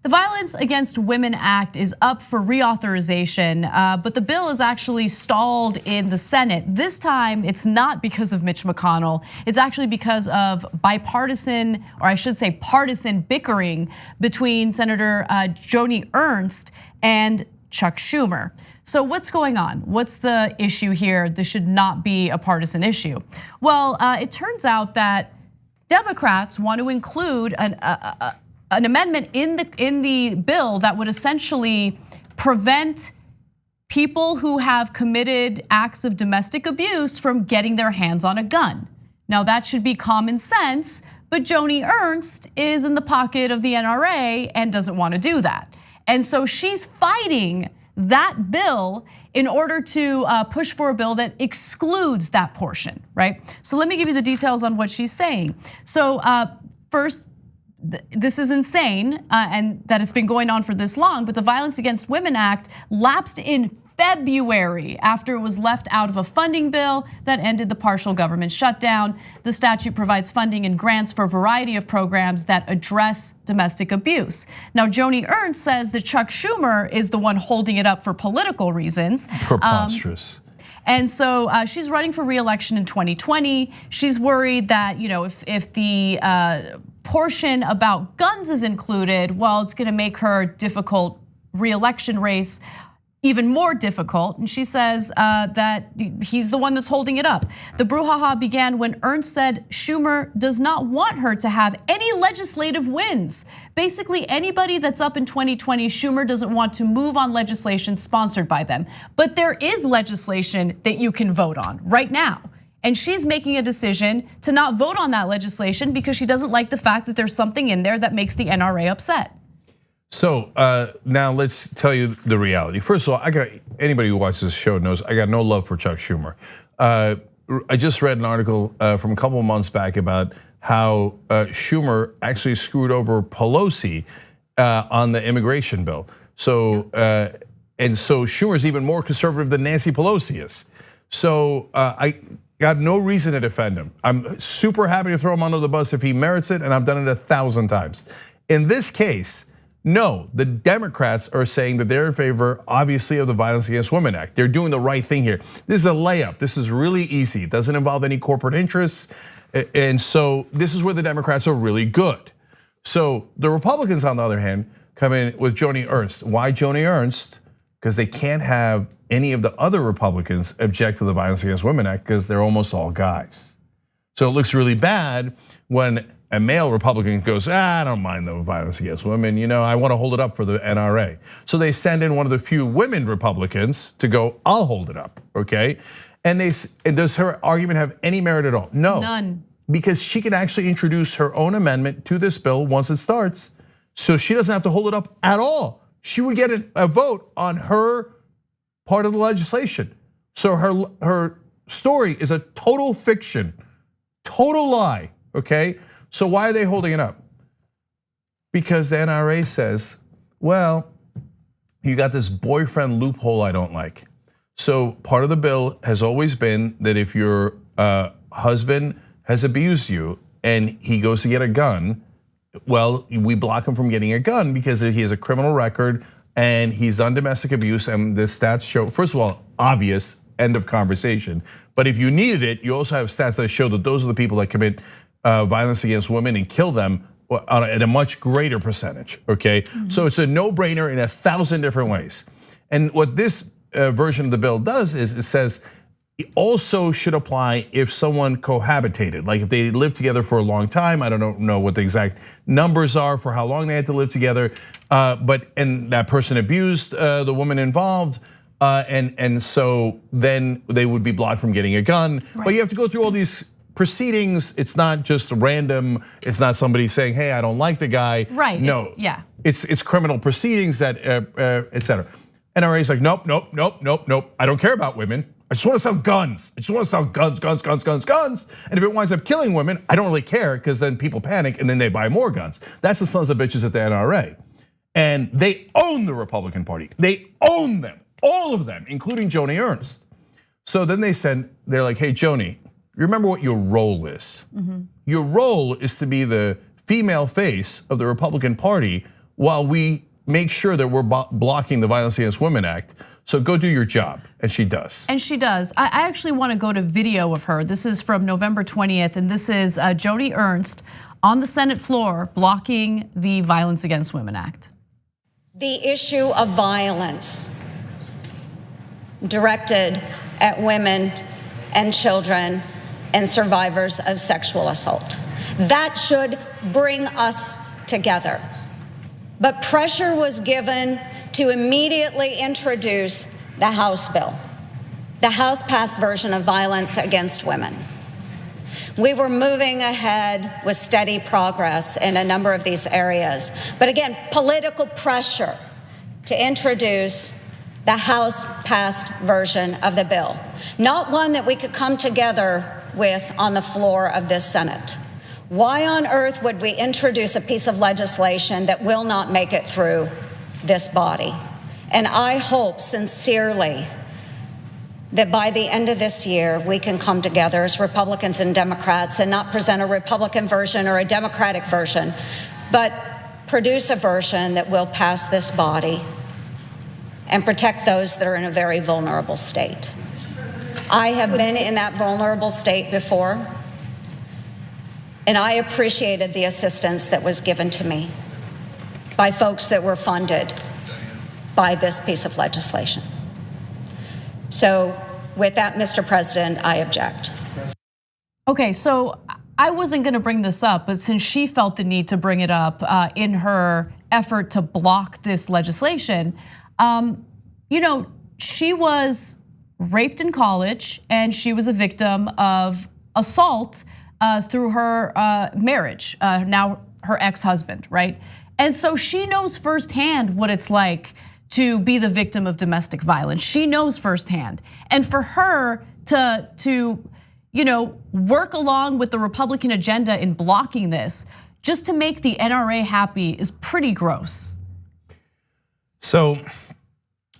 The Violence Against Women Act is up for reauthorization, but the bill is actually stalled in the Senate. This time, it's not because of Mitch McConnell. It's actually because of bipartisan, or I should say partisan bickering between Senator Joni Ernst and Chuck Schumer. So what's going on? What's the issue here? This should not be a partisan issue. Well, it turns out that Democrats want to include an amendment in the bill that would essentially prevent people who have committed acts of domestic abuse from getting their hands on a gun. Now that should be common sense, but Joni Ernst is in the pocket of the NRA and doesn't want to do that. And so she's fighting that bill in order to push for a bill that excludes that portion, right? So let me give you the details on what she's saying. So first, this is insane, and that it's been going on for this long, but the Violence Against Women Act lapsed in February after it was left out of a funding bill that ended the partial government shutdown. The statute provides funding and grants for a variety of programs that address domestic abuse. Now, Joni Ernst says that Chuck Schumer is the one holding it up for political reasons. Preposterous. And so she's running for re-election in 2020. She's worried that if the portion about guns is included, well, it's going to make her difficult re-election race even more difficult. And she says that he's the one that's holding it up. The brouhaha began when Ernst said Schumer does not want her to have any legislative wins. Basically, anybody that's up in 2020, Schumer doesn't want to move on legislation sponsored by them. But there is legislation that you can vote on right now. And she's making a decision to not vote on that legislation because she doesn't like the fact that there's something in there that makes the NRA upset. So now let's tell you the reality. First of all, anybody who watches this show knows I got no love for Chuck Schumer. I just read an article from a couple of months back about how Schumer actually screwed over Pelosi on the immigration bill. So Schumer's even more conservative than Nancy Pelosi is. So I got no reason to defend him. I'm super happy to throw him under the bus if he merits it, and I've done it 1,000 times. In this case, no, the Democrats are saying that they're in favor, obviously, of the Violence Against Women Act. They're doing the right thing here. This is a layup. This is really easy. It doesn't involve any corporate interests. And so this is where the Democrats are really good. So the Republicans, on the other hand, come in with Joni Ernst. Why Joni Ernst? Because they can't have any of the other Republicans object to the Violence Against Women Act because they're almost all guys. So it looks really bad when a male Republican goes, I don't mind the violence against women. I want to hold it up for the NRA. So they send in one of the few women Republicans to go, I'll hold it up, okay? And does her argument have any merit at all? No. None. Because she can actually introduce her own amendment to this bill once it starts. So she doesn't have to hold it up at all. She would get a vote on her part of the legislation. So her story is a total fiction, total lie, okay? So why are they holding it up? Because the NRA says, well, you got this boyfriend loophole I don't like. So part of the bill has always been that if your husband has abused you and he goes to get a gun, well, we block him from getting a gun because he has a criminal record and he's done domestic abuse, and the stats show, first of all, obvious, end of conversation. But if you needed it, you also have stats that show that those are the people that commit violence against women and kill them at a much greater percentage, okay? So it's a no-brainer in 1,000 different ways. And what this version of the bill does is it says it also should apply if someone cohabitated, like if they lived together for a long time. I don't know what the exact numbers are for how long they had to live together, and that person abused the woman involved, and so then they would be blocked from getting a gun. Right. But you have to go through all these proceedings. It's not just random. It's not somebody saying, "Hey, I don't like the guy." Right. No. It's criminal proceedings that, etc. NRA is like, nope. I don't care about women. I just want to sell guns. I just want to sell guns. And if it winds up killing women, I don't really care because then people panic and then they buy more guns. That's the sons of bitches at the NRA. And they own the Republican Party. They own them, all of them, including Joni Ernst. So then they're like, hey, Joni, remember what your role is. Your role is to be the female face of the Republican Party while we make sure that we're blocking the Violence Against Women Act. So go do your job, and she does. And she does. I actually want to go to video of her. This is from November 20th, and this is Joni Ernst on the Senate floor blocking the Violence Against Women Act. The issue of violence directed at women and children and survivors of sexual assault. That should bring us together. But pressure was given to immediately introduce the House bill, the House-passed version of violence against women. We were moving ahead with steady progress in a number of these areas. But again, political pressure to introduce the House-passed version of the bill, not one that we could come together with on the floor of this Senate. Why on earth would we introduce a piece of legislation that will not make it through this body? And I hope sincerely that by the end of this year, we can come together as Republicans and Democrats and not present a Republican version or a Democratic version, but produce a version that will pass this body and protect those that are in a very vulnerable state. I have been in that vulnerable state before, and I appreciated the assistance that was given to me by folks that were funded by this piece of legislation. So with that, Mr. President, I object. Okay, so I wasn't gonna bring this up, but since she felt the need to bring it up in her effort to block this legislation, she was raped in college and she was a victim of assault through her marriage, now her ex-husband, right? And so she knows firsthand what it's like to be the victim of domestic violence. She knows firsthand. And for her to work along with the Republican agenda in blocking this, just to make the NRA happy is pretty gross. So,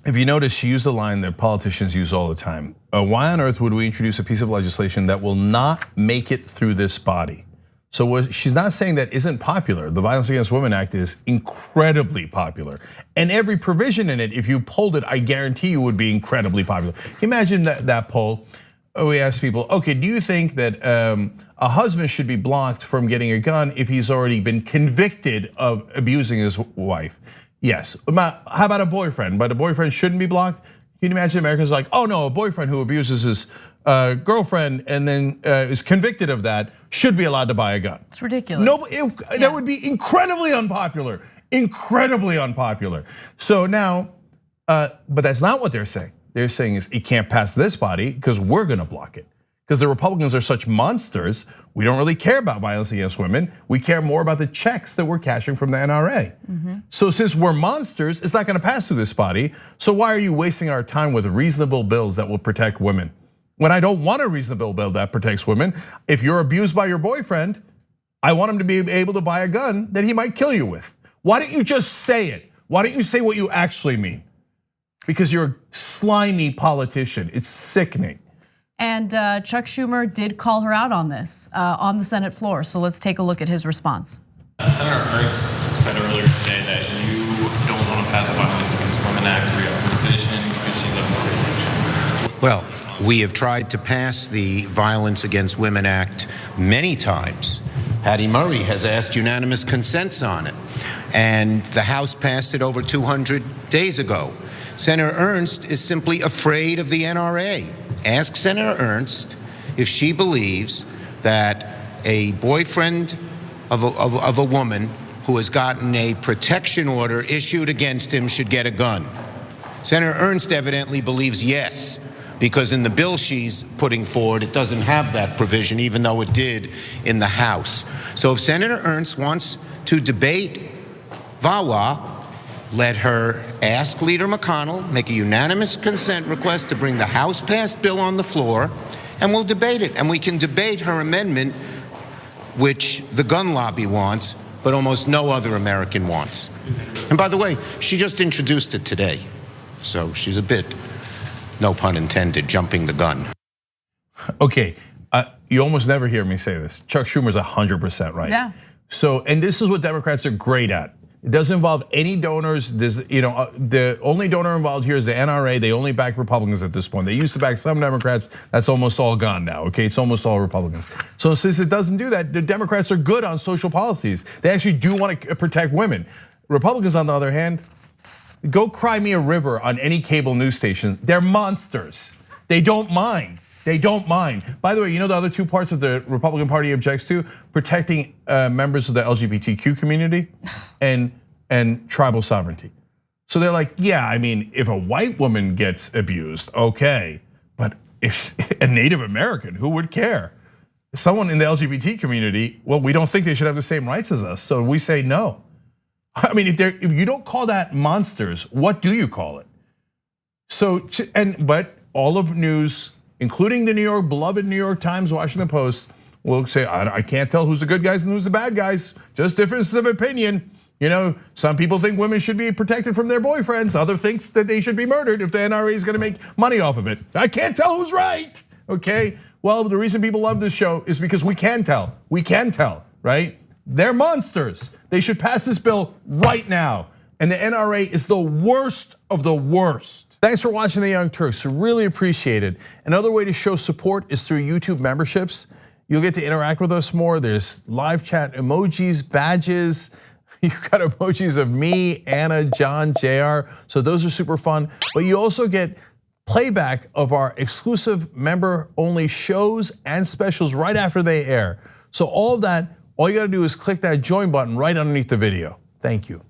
if you notice, she used a line that politicians use all the time. Why on earth would we introduce a piece of legislation that will not make it through this body? So she's not saying that isn't popular. The Violence Against Women Act is incredibly popular. And every provision in it, if you polled it, I guarantee you would be incredibly popular. Imagine that poll. We asked people, okay, do you think that a husband should be blocked from getting a gun if he's already been convicted of abusing his wife? Yes. How about a boyfriend? But a boyfriend shouldn't be blocked? Can you imagine Americans like, oh no, a boyfriend who abuses his girlfriend and then is convicted of that should be allowed to buy a gun? It's ridiculous. No, that would be incredibly unpopular, incredibly unpopular. So now, but that's not what they're saying. They're saying is it can't pass this body because we're gonna block it. Because the Republicans are such monsters, we don't really care about violence against women. We care more about the checks that we're cashing from the NRA. So since we're monsters, it's not gonna pass through this body. So why are you wasting our time with reasonable bills that will protect women? When I don't want a reasonable bill that protects women, if you're abused by your boyfriend, I want him to be able to buy a gun that he might kill you with. Why don't you just say it? Why don't you say what you actually mean? Because you're a slimy politician, it's sickening. And Chuck Schumer did call her out on this on the Senate floor. So let's take a look at his response. Senator Ernst said earlier today that you don't want to pass a Violence Against Women Act reauthorization because she's up for re-election. Well, we have tried to pass the Violence Against Women Act many times. Patty Murray has asked unanimous consents on it, and the House passed it over 200 days ago. Senator Ernst is simply afraid of the NRA. Ask Senator Ernst if she believes that a boyfriend of a woman who has gotten a protection order issued against him should get a gun. Senator Ernst evidently believes yes, because in the bill she's putting forward, it doesn't have that provision, even though it did in the House. So if Senator Ernst wants to debate VAWA, let her ask Leader McConnell, make a unanimous consent request to bring the House-passed bill on the floor, and we'll debate it. And we can debate her amendment, which the gun lobby wants, but almost no other American wants. And by the way, she just introduced it today, so she's a bit, no pun intended, jumping the gun. Okay, you almost never hear me say this. Chuck Schumer's 100% right. Yeah. So, and this is what Democrats are great at, It doesn't involve any donors. There's, the only donor involved here is the NRA. They only back Republicans at this point. They used to back some Democrats. That's almost all gone now, okay? It's almost all Republicans. So since it doesn't do that, the Democrats are good on social policies. They actually do want to protect women. Republicans, on the other hand, go cry me a river on any cable news station. They're monsters. They don't mind. They don't mind. By the way, the other two parts of the Republican Party objects to? Protecting members of the LGBTQ community and tribal sovereignty. So they're like, yeah, I mean, if a white woman gets abused, okay. But if a Native American, who would care? Someone in the LGBT community, well, we don't think they should have the same rights as us, so we say no. I mean, if you don't call that monsters, what do you call it? So, but all of news, including the beloved New York Times, Washington Post, will say, I can't tell who's the good guys and who's the bad guys, just differences of opinion. Some people think women should be protected from their boyfriends. Others thinks that they should be murdered if the NRA is gonna make money off of it. I can't tell who's right, okay? Well, the reason people love this show is because we can tell, right? They're monsters. They should pass this bill right now. And the NRA is the worst of the worst. Thanks for watching The Young Turks, really appreciate it. Another way to show support is through YouTube memberships. You'll get to interact with us more. There's live chat emojis, badges. You've got emojis of me, Anna, John, JR. So those are super fun. But you also get playback of our exclusive member-only shows and specials right after they air. So all of that, all you gotta do is click that join button right underneath the video. Thank you.